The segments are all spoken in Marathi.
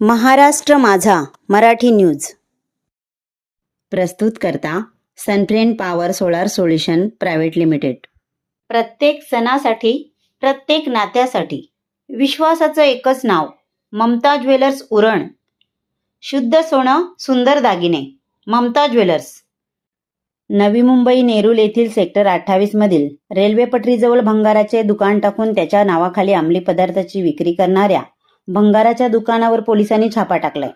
महाराष्ट्र माझा मराठी न्यूज प्रस्तुत करता Sunfriend power solar solution private limited. प्रत्येक सणासाठी, प्रत्येक नात्यासाठी विश्वासाचं एकच नाव, ममता ज्वेलर्स उरण। शुद्ध सोनं, सुंदर दागिने, ममता ज्वेलर्स। नवी मुंबई नेरूल येथील सेक्टर 28 मधील रेल्वे पटरीजवळ भंगाराचे दुकान टाकून त्याच्या नावाखाली अंमली पदार्थाची विक्री करणाऱ्या भंगाराच्या दुकानावर पोलिसांनी छापा टाकलाय।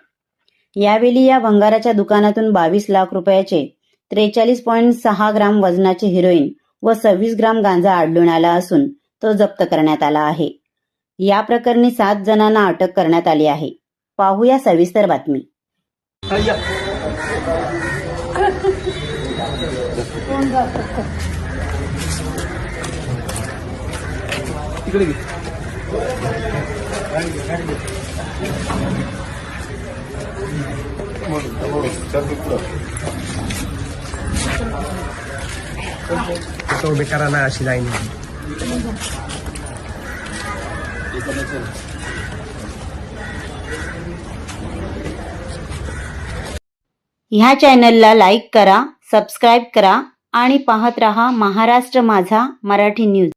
यावेळी या भंगाराच्या दुकानातून 22 लाख रुपयाचे 43.6 ग्राम वजनाचे हेरोईन व 26 ग्राम गांजा आढळून आला असून तो जप्त करण्यात आला आहे। या प्रकरणी 7 जणांना अटक करण्यात आली आहे। पाहूया सविस्तर बातमी। तो बेकारांना अशी लाईन ह्या चॅनलला लाईक करा, सबस्क्राईब करा आणि पाहत रहा महाराष्ट्र माझा मराठी न्यूज।